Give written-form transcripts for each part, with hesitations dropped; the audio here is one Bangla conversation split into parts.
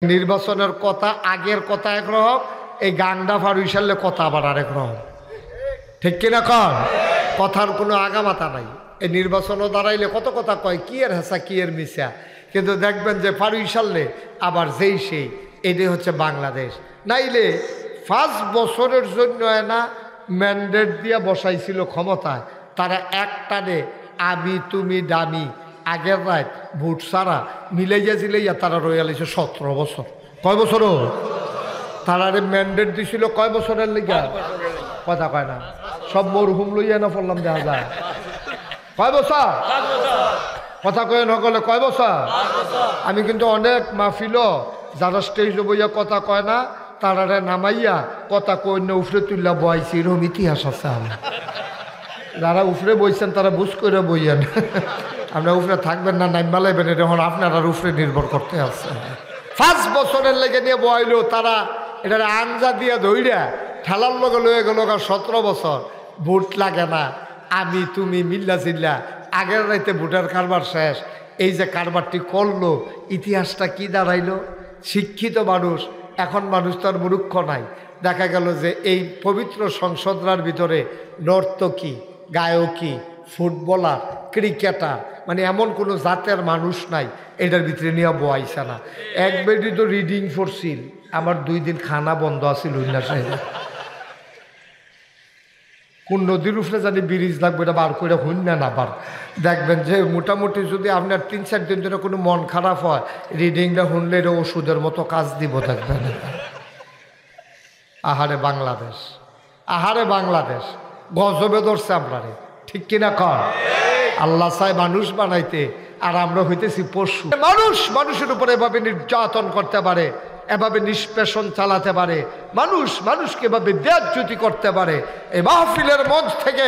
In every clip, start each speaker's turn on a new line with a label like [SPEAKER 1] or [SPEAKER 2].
[SPEAKER 1] নির্বাচনের কথা আগের কথা একরকম, এই গাংডা ফারুইশালে কথা আবার আরেক রকম। ঠিক কিনা কন? কথার কোনো আগামাতা নাই। এই নির্বাচনও দাঁড়াইলে কত কথা কয়, কি এর হাসা কি এর মিশা, কিন্তু দেখবেন যে ফারুইশালে আবার যেই সেই। এটাই হচ্ছে বাংলাদেশ। নাইলে 5 বছরের জন্য না ম্যান্ডেট দিয়ে বসাইছিল ক্ষমতায়, তারা একটানে আমি তুমি দামি আগের রাত ভোট ছাড়া মিলাইয়া জিলাইয়া তারা রয়ালিছে 17 বছর। কয় বছরও তারা ম্যান্ডেট দিছিল? কয় বছরের লিগা? কথা কয় না, সব মরহুম লইয়া না পড়লাম দেখা যায়। কয় বছর? কথা কয়ে নকলে কয় বছর? আমি কিন্তু অনেক মাহফিল যারা স্টেজে বইয়া কথা কয় না তারা নামাইয়া কথা কই না উফরে তুললা বইছি, এরকম ইতিহাস আছে। যারা উফরে বইছেন তারা বুঝ করে বইয়েন, আপনার উফরে থাকবেন না নাইমা লাইবেন, এখন আপনার উফরে নির্ভর করতে আছে। 5 বছরের লেগে নিয়ে বইলো তারা, এটা আঞ্জা দিয়ে ধইরা ঠেলার লগে লয়ে গেল 17 বছর। ভোট লাগে না, আমি তুমি মিল্লা চিল্লা, আগের রাইতে ভোটের কারবার শেষ। এই যে কারবারটি করলো, ইতিহাসটা কি দাঁড়াইলো? শিক্ষিত মানুষ, এখন মানুষ তার মূর্খ নাই। দেখা গেল যে এই পবিত্র সংসদরার ভিতরে নর্তকী, গায়কী, ফুটবলার, ক্রিকেটার, মানে এমন কোনো জাতের মানুষ নাই এটার ভিতরে নিয়ে বয়াইছে না। এক বেডি তো রিডিং করছিল, আমার 2 দিন খানা বন্ধ আছিল। কোন নদীর উপরে জানি ব্রিজ লাগবে, এটা বার করে হইন না বার দেখবেন যে মোটামুটি যদি আপনার 3-4 দিন ধরে কোনো মন খারাপ হয়, রিডিংটা শুনলে এটা ওষুধের মতো কাজ দিব দেখবেন। আহারে বাংলাদেশ, আহারে বাংলাদেশ, গজবে ধরছে আপনারে। ঠিক কিনা কর? আল্লাহ চাই মানুষ বানাইতে, আর আমরা হইতেছি পশু। মানুষ মানুষের উপরে এভাবে নির্যাতন করতে পারে, এভাবে নিষ্পেষণ চালাতে পারে, মানুষ মানুষকে এভাবে বেজ্জতি করতে পারে। এই মাহফিলের মঞ্চ থেকে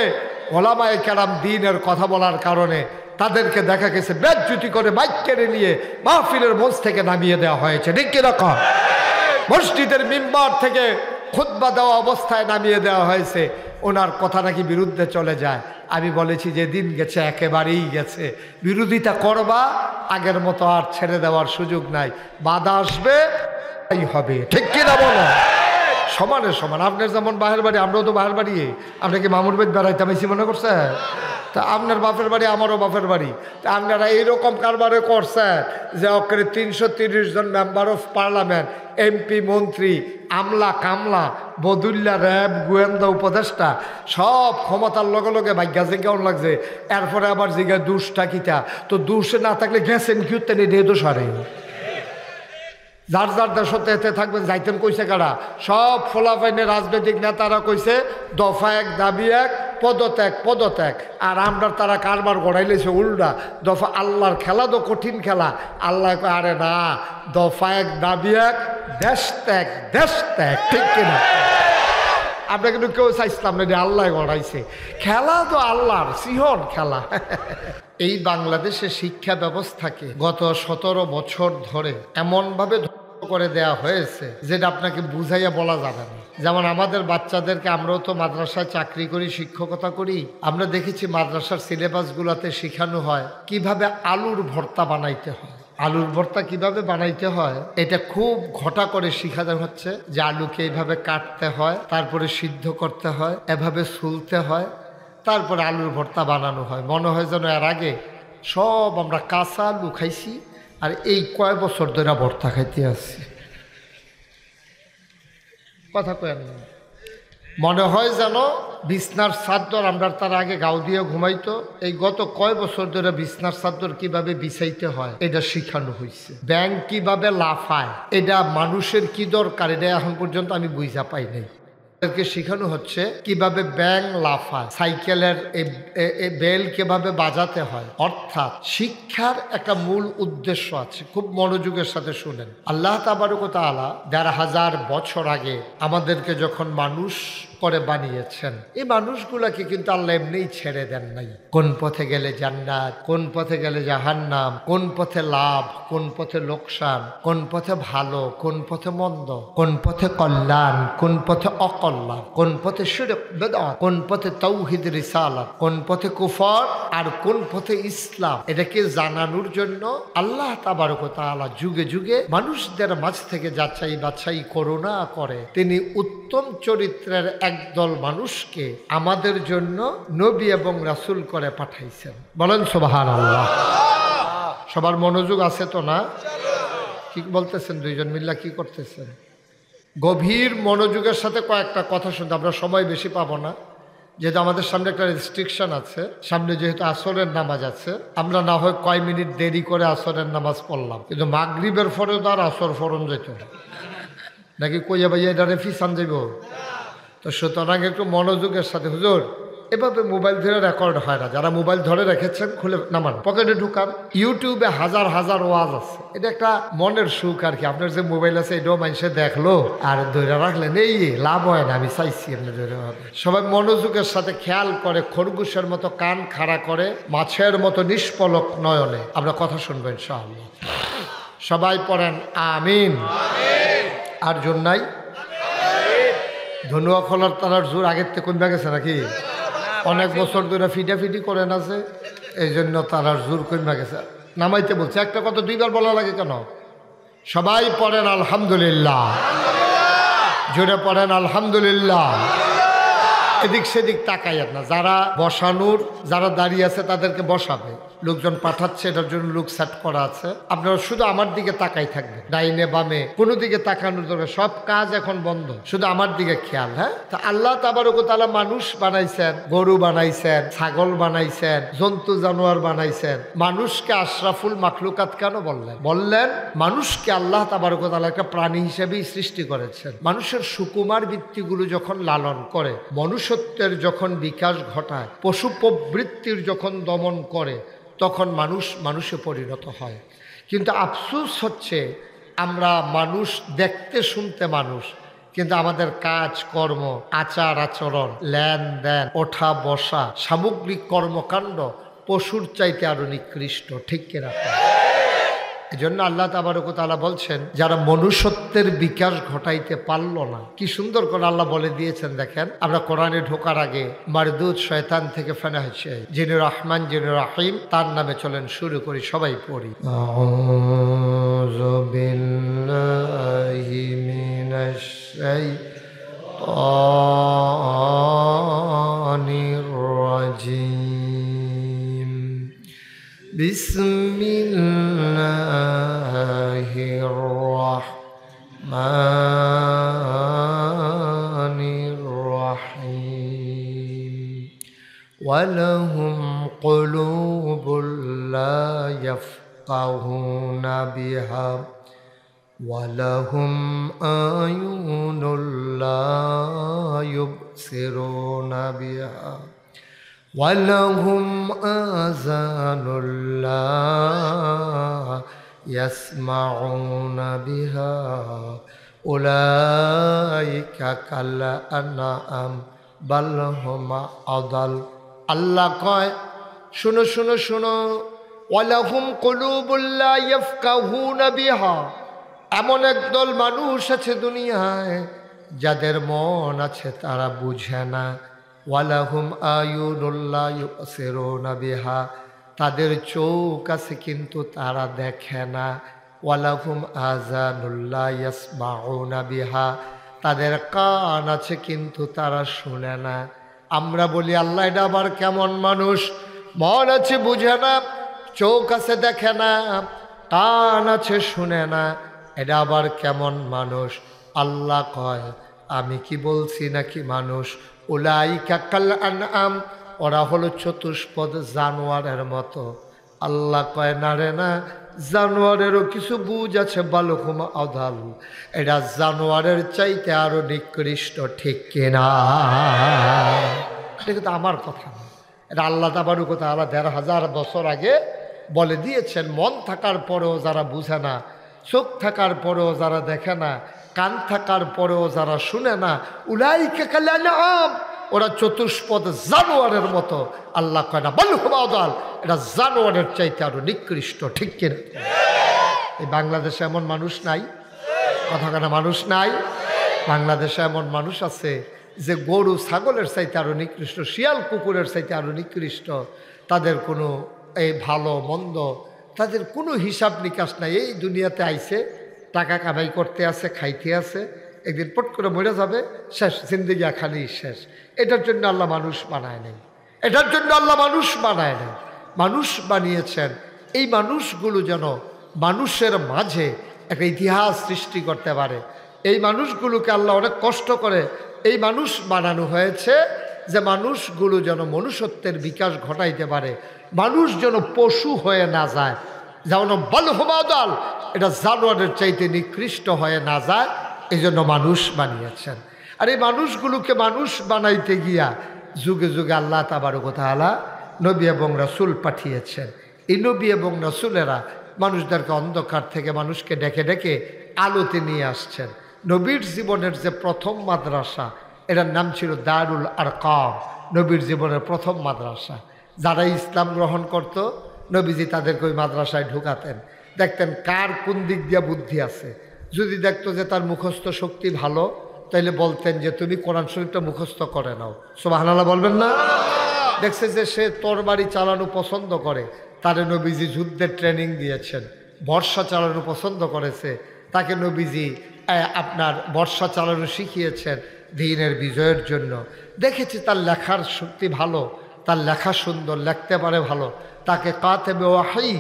[SPEAKER 1] ওলামায়ে কেরাম দ্বীনের কথা বলার কারণে তাদেরকে দেখা গেছে বেজ্জতি করে মাইক কেড়ে নিয়ে মাহফিলের মঞ্চ থেকে নামিয়ে দেওয়া হয়েছে। ঠিক কিনা কর? মসজিদের মিম্বার থেকে খুতবা দেওয়া অবস্থায় নামিয়ে দেওয়া হয়েছে। ওনার কথা নাকি বিরুদ্ধে চলে যায়। আমি বলেছি যে দিন গেছে, একেবারেই গেছে। বিরোধিতা করবা, আগের মতো আর ছেড়ে দেওয়ার সুযোগ নাই। বাধা আসবে, তাই হবে। ঠিক কিনা বলো? সমানে সমান। আপনার যেমন বাহের বাড়ি, আমরাও তো বাহের বাড়ি। আপনাকে মামুর বাড়ি বেড়াইতে বেশি মনে করছে? তা আপনার বাপের বাড়ি, আমারও বাপের বাড়ি। তা আপনারা এইরকম কারবারে করছেন যে অক্ষরে 330 জন মেম্বার অফ পার্লামেন্ট, এমপি, মন্ত্রী, আমলা কামলা, বদুল্লা, র্যাব, গোয়েন্দা, উপদেষ্টা সব ক্ষমতার লগে লগে ভাগ্যা জিজ্ঞাও লাগছে। এরপরে আবার জিজ্ঞাসা দুষটা কিতা, তো দুষে না থাকলে গেছেন কিউতে নিয়ে দোষ হারে। যার যার দেশতে এতে থাকবেন, যাইতেন কইছে কারা? সব ফলাফাইনে রাজনৈতিক নেতারা কইছে দফা 1 দাবি 1, পদত্যাগ পদত্যাগ। আর আমরা তারা কারবার গড়াইলেছে উল্টা। দফা আল্লাহর খেলা তো কঠিন খেলা। আল্লাহ কয় আরে না, দফা 1 দাবি 1, দেশ ত্যাগ দেশ ত্যাগ। ঠিক কিনা? আমরা কিন্তু কেউ চাইছিলাম না, আল্লাহ গড়াইছে খেলা, তো আল্লাহর সিহন খেলা। এই বাংলাদেশের শিক্ষা ব্যবস্থাকে গত 17 বছর ধরে এমনভাবে করে দেয়া হয়েছে যেটা আপনাকে বুঝাইয়া বলা যাবে না। যেমন আমাদের বাচ্চাদেরকে, আমরাও তো মাদ্রাসায় চাকরি করি, শিক্ষকতা করি, আমরা দেখেছি মাদ্রাসার সিলেবাসগুলোতে শেখানো হয় কিভাবে আলুর ভর্তা বানাইতে হয়। আলুর ভর্তা কিভাবে বানাইতে হয় এটা খুব ঘটা করে শিখানো হচ্ছে, যে আলুকে এইভাবে কাটতে হয়, তারপরে সিদ্ধ করতে হয়, এভাবে ছুলতে হয়, তারপরে আলুর ভর্তা বানানো হয়। মনে হয় যেন এর আগে সব আমরা কাঁচা আলু খাইছি, আর এই কয় বছর ধরে ভর্তা খাইতে আসছি। কথা কয়েন না, মনে হয় যেন বিছনার চাদর আমরা তার আগে গাও দিয়ে ঘুমাইতো। এই গত কয় বছর ধরে বিছনার চাদর কিভাবে বিছাইতে হয় এটা শিখানো হয়েছে। ব্যাংক কিভাবে লাফায়, এটা মানুষের কি দরকার, এটা এখন পর্যন্ত আমি বুঝা পাই নাই। তাদেরকে শেখানো হচ্ছে কিভাবে ব্যাং লাফায়, সাইকেলের বেল কিভাবে বাজাতে হয়। অর্থাৎ শিক্ষার একটা মূল উদ্দেশ্য আছে, খুব মনোযোগের সাথে শুনেন। আল্লাহ তাবারক ওয়া তাআলা 1500 বছর আগে আমাদেরকে যখন মানুষ করে বানিয়েছেন। এই মানুষগুলাকে কিন্তু আল্লাহ এমনিই ছেড়ে দেন নাই। কোন পথে গেলে জান্নাত, কোন পথে গেলে জাহান্নাম, কোন পথে লাভ, কোন পথে লোকসান, কোন পথে ভালো, কোন পথে মন্দ, কোন পথে কল্যাণ, কোন পথে অকল্যাণ, কোন পথে শিরক বিদআত, কোন পথে তাওহীদ রিসালাত, কোন পথে কুফর আর কোন পথে ইসলাম, এটাকে জানানোর জন্য আল্লাহ তাবারক ওয়া তাআলা যুগে যুগে মানুষদের মাঝ থেকে যাচাই বাছাই করুণা করে তিনি উত্তম চরিত্রের একদল মানুষকে আমাদের জন্য নবী এবং রাসূল করে পাঠাইছেন। বলেন সুবহানাল্লাহ। সবার মনোযোগ আছে তো না? কি বলতেছেন? দুইজন মিল্লা কি করতেছেন? গভীর মনোযোগের সাথে কয়েকটা কথা শুনতে, আমরা সময় বেশি পাবো না, যেহেতু আমাদের সামনে একটা রেস্ট্রিকশন আছে। সামনে যেহেতু আসরের নামাজ আছে, আমরা না হয় কয় মিনিট দেরি করে আসরের নামাজ পড়লাম, কিন্তু মাগরিবের পরেও তো আর আসর ফরন যেত নাকি কইয়া ভাইয়া এটা রেফিসান যাইব। তো সুতরাং একটু মনোযোগের সাথে, হুজুর এভাবে মোবাইল ধরে রেকর্ড হয় না, যারা মোবাইল ধরে রেখেছেন খুলে নামান, পকেটে ঢুকান। ইউটিউবে হাজার হাজার ওয়াজ আছে, এটা একটা মনের সুখ আর কি। আপনার যে মোবাইল আছে এটাও মানুষে দেখলো আর ধরে রাখলেন, এই লাভ হয় না। আমি চাইছি আপনি ধরে সবাই মনোযোগের সাথে খেয়াল করে, খরগোশের মতো কান খাড়া করে, মাছের মতো নিষ্পলক নয়নে আমরা কথা শুনবো ইনশাআল্লাহ। সবাই পড়েন আমিন। আর জোর নাই? ধনুয়া খোলার তারার জোর আগের থেকে কমে গেছে নাকি? অনেক বছর ধরে ফিটাফিটি করেন আছে, এই জন্য তারার জোর কমে গেছে। নামাইতে বলছে, একটা কথা দুইবার বলা লাগে কেন? সবাই পড়েন আলহামদুলিল্লাহ। জোরে পড়েন আলহামদুলিল্লাহ। এদিক সেদিক তাকাইয়েন না। যারা বসানোর, যারা দাঁড়িয়ে আছে তাদেরকে বসাবে, লোকজন পাঠাচ্ছে, এটার জন্য লোক সেট করা আছে। আপনারা শুধু আমার দিকে তাকাই থাকবেন, ডাইনে বামে কোনো দিকে তাকানোর দরকার, সব কাজ এখন বন্ধ, শুধু আমার দিকে খেয়াল। হ্যাঁ, তা আল্লাহ তাবারক ওয়া তাআলা মানুষ বানাইছেন, গরু বানাইছেন, ছাগল বানাইছেন, জন্তু জানোয়ার বানাইছেন। মানুষকে আশরাফুল মাখলুকাত কেন বললেন? বললেন মানুষকে আল্লাহ তাবারক ওয়া তাআলা একটা প্রাণী হিসেবেই সৃষ্টি করেছেন। মানুষের সুকুমার বৃত্তিগুলো যখন লালন করে, মনুষ্যত্বের যখন বিকাশ ঘটায়, পশু প্রবৃত্তির যখন দমন করে, তখন মানুষ মানুষে পরিণত হয়। কিন্তু আফসোস হচ্ছে, আমরা মানুষ দেখতে শুনতে মানুষ, কিন্তু আমাদের কাজ কর্ম, আচার আচরণ, লেনদেন, ওঠা বসা, সামগ্রিক কর্মকাণ্ড পশুর চাইতে আরো নিকৃষ্ট। ঠিক কিনা? এই জন্য আল্লাহ তাবারক ওয়া তাআলা বলছেন, যারা মনুষ্যত্বের বিকাশ ঘটাইতে পারল না, কি সুন্দর করে আল্লাহ বলে দিয়েছেন। দেখেন, আমরা কোরআনে ঢোকার আগে মারদুদ শয়তান থেকে ফেনা হয়েছে, যিনি রহমান যিনি রহিম, তার নামে চলেন শুরু করি। সবাই পড়ি আউযু বিল্লাহি মিনাশ শাইতানির রাজিম। বিসমিল্লাহির রাহমানির রাহিম। ওয়ালাহুম কুলুবুল লা ইয়াফকাহুনা বিহা ওয়ালাহুম আয়ুনুল লা ইউবসিরুনা বিহা ওয়ালাহুম আযানুল লা ইয়াসমাউনা বিহা উলাইকা কাল আনআম বাল হুম আদাল। আল্লাহ কয়, শুনো শুনো শুনো, ওয়ালাহুম কুলুবুল লা ইয়াফকাহুনা বিহা, এমন একদল মানুষ আছে দুনিয়ায় যাদের মন আছে তারা বুঝে না। ওয়ালাহুম আয়ুনুল লা ইউবসিরুনা বিহা, তাদের চোখ আছে কিন্তু তারা দেখে না। ওয়ালাহুম আযানুল লা ইয়াসমাউনা বিহা, তাদের কান আছে কিন্তু তারা শুনে না। আমরা বলি, আল্লাহ এটা আবার কেমন মানুষ? মন আছে বুঝে না, চোখ আছে দেখে না, কান আছে শুনে না, এটা আবার কেমন মানুষ? আল্লাহ কয়, আমি কি বলছি নাকি মানুষ? উলাইকা কাল আনআম, ওরা হলো চতুষ্পদ জানোয়ারের মতো। আল্লাহ কয়, না রে না, জানোয়ারেরও কিছু বুঝ আছে। বালুকুম আদাল, এটা জানোয়ারের চাইতে আরো নিকৃষ্ট। ঠিক কিনা? এটা কিন্তু আমার কথা না, এটা আল্লাহ তাবারক ওয়া তাআলা ১৫০০ বছর আগে বলে দিয়েছেন। মন থাকার পরেও যারা বুঝে না, চোখ থাকার পরেও যারা দেখে না, কান থাকার পরেও যারা শুনে না, উলাইকা কাল আনআম, ওরা চতুষ্পদ জানোয়ারের মতো। আল্লাহ কয় না বাল হুম আদাল, এটা জানোয়ারের চাইতে আরো নিকৃষ্ট। ঠিক কিনা? এই বাংলাদেশে এমন মানুষ নাই? কথা কেনা মানুষ নাই? বাংলাদেশে এমন মানুষ আছে যে গরু ছাগলের চাইতে আরো নিকৃষ্ট, শিয়াল কুকুরের চাইতে আরো নিকৃষ্ট। তাদের কোনো এই ভালো মন্দ, তাদের কোনো হিসাব নিকাশ নাই। এই দুনিয়াতে আইছে, টাকা কামাই করতে আছে, খাইতে আছে, একদিন পট করে মরে যাবে, শেষ, জিন্দেগি খালি শেষ। এটার জন্য আল্লাহ মানুষ বানায় নাই, এটার জন্য আল্লাহ মানুষ বানায় নাই। মানুষ বানিয়েছেন এই মানুষগুলো যেন মানুষের মাঝে একটা ইতিহাস সৃষ্টি করতে পারে। এই মানুষগুলোকে আল্লাহ অনেক কষ্ট করে এই মানুষ বানানো হয়েছে, যে মানুষগুলো যেন মনুষ্যত্বের বিকাশ ঘটাইতে পারে, মানুষ যেন পশু হয়ে না যায়, যেমন বল হুমাদাল, এটা জানোয়ারের চাইতে নিকৃষ্ট হয়ে না যায়, এই জন্য মানুষ বানিয়েছেন। আর এই মানুষগুলোকে মানুষ বানাইতে গিয়া যুগে যুগে আল্লাহ তাবারক ওয়া তাআলা নবী এবং রাসূল পাঠিয়েছেন। এই নবী এবং রাসূলেরা মানুষদেরকে অন্ধকার থেকে মানুষকে ডেকে ডেকে আলোতে নিয়ে আসছেন। নবীর জীবনের যে প্রথম মাদ্রাসা, এটার নাম ছিল দারুল আরকাম। নবীর জীবনের প্রথম মাদ্রাসা। যারা ইসলাম গ্রহণ করত, নবীজি তাদেরকে ওই মাদ্রাসায় ঢুকাতেন। দেখতেন কার কোন দিক দিয়ে বুদ্ধি আছে। যদি দেখতো যে তার মুখস্থ শক্তি ভালো, তাইলে বলতেন যে তুমি কোরআন শরীফটা মুখস্থ করে নাও। সুবহানাল্লাহ বলবেন না? দেখছে যে সে তরবারি চালানো পছন্দ করে, তারে নবীজি যুদ্ধের ট্রেনিং দিয়েছেন। বর্ষা চালানো পছন্দ করেছে, তাকে নবীজি আপনার বর্ষা চালানো শিখিয়েছেন দ্বীনের বিজয়ের জন্য। দেখেছি তার লেখার শক্তি ভালো, তার লেখা সুন্দর, লিখতে পারে ভালো, তাকে কাতেবে ওয়াহী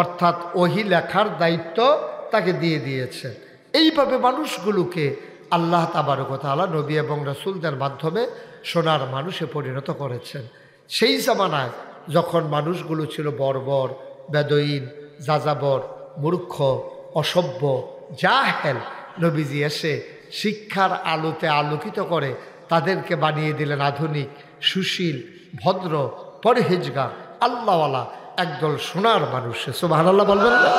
[SPEAKER 1] অর্থাৎ ওহী লেখার দায়িত্ব তাকে দিয়ে দিয়েছেন। এইভাবে মানুষগুলোকে আল্লাহ তাবারক ওয়া তাআলা নবী এবং রাসূলদের মাধ্যমে সোনার মানুষে পরিণত করেছেন। সেই জামানায় যখন মানুষগুলো ছিল বর্বর, বেদঈন, যাযাবর, মূর্খ, অসভ্য, জাহেল, নবীজি এসে শিক্ষার আলোতে আলোকিত করে তাদেরকে বানিয়ে দিলেন আধুনিক, সুশীল, ভদ্র, পরহেজগার, আল্লাহওয়ালা একদল সোনার মানুষ। সুবহানাল্লাহ বলবেন না?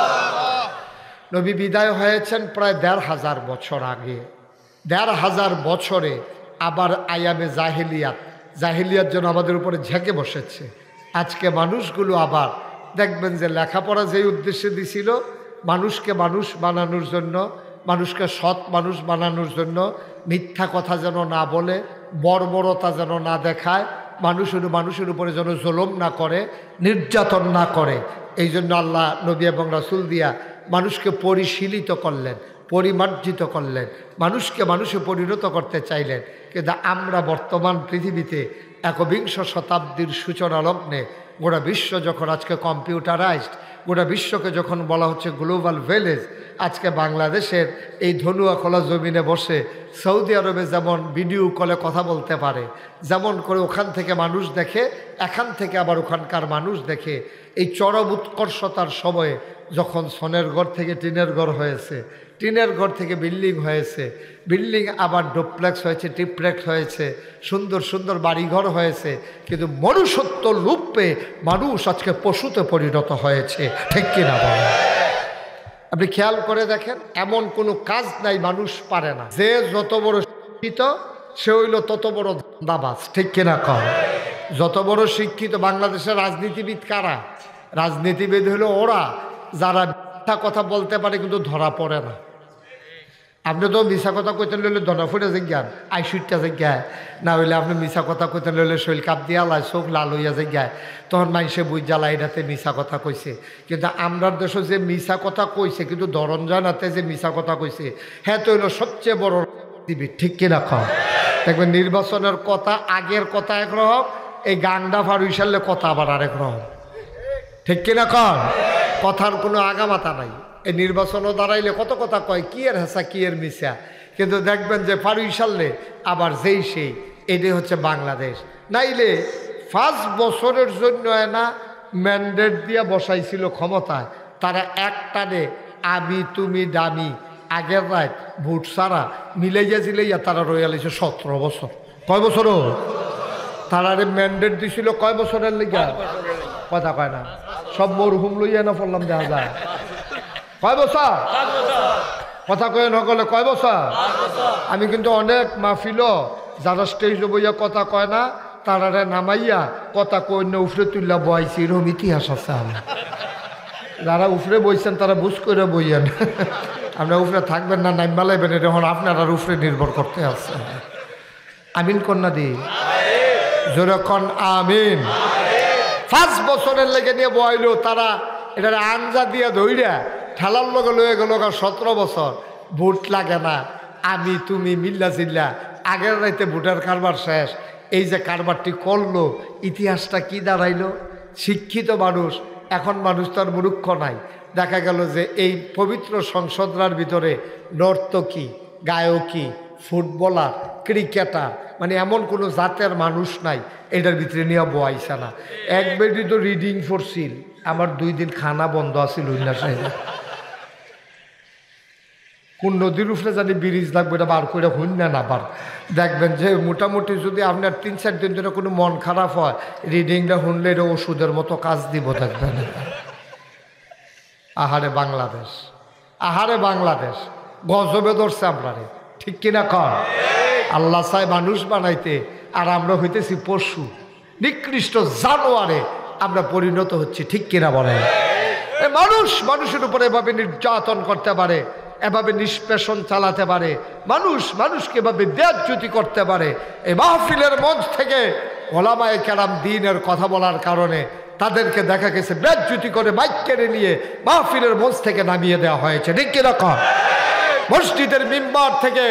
[SPEAKER 1] নবী বিদায় হয়েছেন প্রায় ১৫০০ বছর আগে। ১৫০০ বছরে আবার আয়ামে জাহিলিয়াত যেন আমাদের উপরে ঝেঁকে বসেছে। আজকে মানুষগুলো আবার দেখবেন যে লেখাপড়া যেই উদ্দেশ্যে দিছিল, মানুষকে মানুষ বানানোর জন্য, মানুষকে সৎ মানুষ বানানোর জন্য, মিথ্যা কথা যেন না বলে, বর্বরতা যেন না দেখায়, মানুষের উপরে যেন জুলুম না করে, নির্যাতন না করে, এই জন্য আল্লাহ নবী এবং রাসূল দিয়া মানুষকে পরিশীলিত করলেন, পরিমার্জিত করলেন, মানুষকে মানুষে পরিণত করতে চাইলেন। কিন্তু আমরা বর্তমান পৃথিবীতে একবিংশ শতাব্দীর সূচনা লগ্নে গোটা বিশ্ব যখন আজকে কম্পিউটারাইজড, গোটা বিশ্বকে যখন বলা হচ্ছে গ্লোবাল ভিলেজ, আজকে বাংলাদেশের এই ধনুয়া খোলা জমিনে বসে সৌদি আরবে যেমন ভিডিও কলে কথা বলতে পারে, যেমন করে ওখান থেকে মানুষ দেখে, এখান থেকে আবার ওখানকার মানুষ দেখে, এই চরম উৎকর্ষতার সময়ে যখন সোনের ঘর থেকে টিনের ঘর হয়েছে, টিনের ঘর থেকে বিল্ডিং হয়েছে, বিল্ডিং আবার ডুপ্লেক্স হয়েছে, ট্রিপ্লেক্স হয়েছে, সুন্দর সুন্দর বাড়িঘর হয়েছে, কিন্তু মনুষ্যত্ব রূপে মানুষ আজকে পশুতে পরিণত হয়েছে। ঠিক কিনা বলেন? আপনি খেয়াল করে দেখেন, এমন কোনো কাজ নাই মানুষ পারে না। যে যত বড় শিক্ষিত সে হইল তত বড় দাবাজ। ঠিক কিনা কম? যত বড় শিক্ষিত, বাংলাদেশের রাজনীতিবিদ কারা? রাজনীতিবিদ হলো ওরা যারা মিথ্যা কথা বলতে পারে কিন্তু ধরা পড়ে না। আপনি তো মিশা কথা কইতে লইলে ধরা ফুটে যান, আইসুইটটা যাই, না হইলে আপনি মিশা কথা কইতে লইলে শৈল কাপ দিয়া লাই, চোখ লাল হইয়া যাই, তখন মানুষে বুঝ জ্বালা এটাতে মিশা কথা কইছে। কিন্তু আমরার দেশে যে মিশা কথা কইছে কিন্তু ধরন জানাতে যে মিশা কথা কইছে, হ্যাঁ তো হইল সবচেয়ে বড় রাজনীতিবিদ। ঠিক কিনা কম? দেখবেন নির্বাচনের কথা, আগের কথা একরকম, এই গাংডা ফারুই সারলে কথা আবার আরেক রকম। ঠিক কিনা কম? কথার কোনো আগামাতা নাই। এই নির্বাচনও দাঁড়াইলে কত কথা কয়, কি এর হেসা কি এর মিশা, কিন্তু দেখবেন যে ফারুই সারলে আবার যেই সেই। এটাই হচ্ছে বাংলাদেশ। নাইলে 5 বছরের জন্য না ম্যান্ডেট দিয়া বসাইছিল ক্ষমতায়, তারা একটানে আমি তুমি দামি আগের রাত ভোট সারা মিলাইয়া জিলাইয়া তারা রয়ালিছে 17 বছর। কয় বছর তারা ম্যান্ডেট দিছিল? কয় বছরের লেগে? কথা কয় না, সব মরহুম লইয়া না পড়লাম দেখা যায়। কয় বছর? কথা কয়ে নকলে কয় বছর? আমি কিন্তু অনেক মাহফিল যারা স্টেজে বইয়া কথা কয় না তারা নামাইয়া কথা কই না উফরে তুললা বইছি, এরকম ইতিহাস আছে আমার। যারা উফরে বইছেন তারা বুঝ করে বইয়েন, আপনার উফরে থাকবেন না নাইমা লাইবেন, এটা এখন আপনার আর উফরে নির্ভর করতে আছে। আমিন কন্যা দি যেরকম আমিন। 5 বছরের লেগে নিয়ে বইল তারা এটা আঞ্জা দিয়ে ধইরা ঠেলার লগে লয়ে গেল 17 বছর। ভোট লাগে না, আমি তুমি মিল্লা চিল্লা আগের রাইতে ভোটের কারবার শেষ। এই যে কারবারটি করলো ইতিহাসটা কি দাঁড়াইলো? শিক্ষিত মানুষ, এখন মানুষ তার মূর্খ নাই। দেখা গেল যে এই পবিত্র সংসদরার ভিতরে নর্তকী, গায়কী, ফুটবলার, ক্রিকেটার, মানে এমন কোনো জাতের মানুষ নাই এটার ভিতরে নিয়ে বয়াইছে না। এক বেডি তো রিডিং করছিল, আমার 2 দিন খানা বন্ধ আছিল উন্নাসাইলে। কোন নদীর উপরে জানি ব্রিজ লাগবে এটা বার করে হইন না বার দেখবেন যে মোটামুটি যদি আপনার 3-4 দিন ধরে কোনো মন খারাপ হয় রিডিংটা শুনলে এটা ওষুধের মতো কাজ দিব দেখবেন। আহারে বাংলাদেশ, আহারে বাংলাদেশ, গজবে ধরছে আপনারে, ঠিক কিনা কর? আল্লাহ চাই মানুষ বানাইতে আর আমরা হইতেছি পশু, নিকৃষ্ট জানোয়ারে আমরা পরিণত হচ্ছি, ঠিক কিনা বলেন? মানুষ মানুষের উপরে এভাবে নির্যাতন করতে পারে, এভাবে নিষ্পেষণ চালাতে পারে, মানুষ মানুষকে এভাবে বেয়াজ্জতি করতে পারে। এই মাহফিলের মঞ্চ থেকে ওলামায়ে কেরাম দ্বীনের কথা বলার কারণে তাদেরকে দেখা গেছে বেয়াজ্জতি করে মাইক কেড়ে নিয়ে মাহফিলের মঞ্চ থেকে নামিয়ে দেওয়া হয়েছে, ঠিক কিরকম? মসজিদের মিম্বার থেকে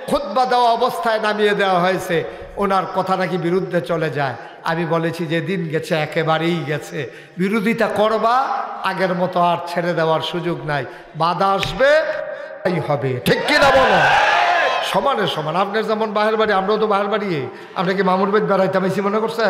[SPEAKER 1] খুতবা দেওয়া অবস্থায় নামিয়ে দেওয়া হয়েছে, ওনার কথা নাকি বিরুদ্ধে চলে যায়। আমি বলেছি যে দিন গেছে একেবারেই গেছে, বিরোধিতা করবা, আগের মতো আর ছেড়ে দেওয়ার সুযোগ নাই, বাধা আসবে হবে, ঠিক কিনা বলো? সমানে সমান। আপনার যেমন বাহের বাড়ি, আমরাও তো বাহের বাড়ি, আমরা কি মামুর বাড়ি বেড়াইতে বেশি মনে করছে?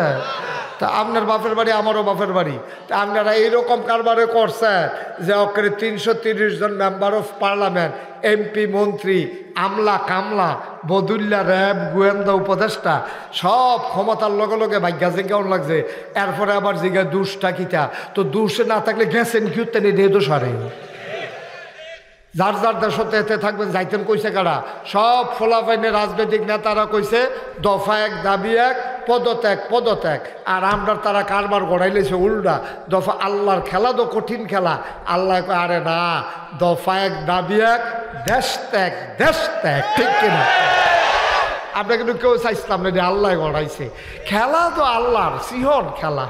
[SPEAKER 1] তা আপনার বাপের বাড়ি আমারও বাপের বাড়ি, তা আপনারা এইরকম কারবারে করছেন যে অক্ষরে 330 জন মেম্বার অফ পার্লামেন্ট, এমপি, মন্ত্রী, আমলা কামলা, বদুল্লা, র্যাব, গোয়েন্দা, উপদেষ্টা সব ক্ষমতার লগে লগে ভাগ্যা জিজ্ঞান লাগছে। এরপরে আবার জিজ্ঞা দুষটা কিটা, তো দুষে না থাকলে গেছেন কি তেনি দিয়ে দোষ হারে। যার যার দেশতে এতে থাকবেন যাইতেন কইছে কারা? সব ফলাফাইনে রাজনৈতিক নেতারা কইছে দফা 1 দাবি 1, পদত্যাগ পদত্যাগ। আর আমরা তারা কারবার গড়াইলেছে উল্টা, দফা আল্লাহর খেলা তো কঠিন খেলা। আল্লাহ কয় আরে না, দফা 1 দাবি 1, দেশ ত্যাগ দেশ ত্যাগ, ঠিক কিনা? আমরা কিন্তু কেউ চাইছিলাম না, আল্লাহ গড়াইছে খেলা, তো আল্লাহর সিহন খেলা।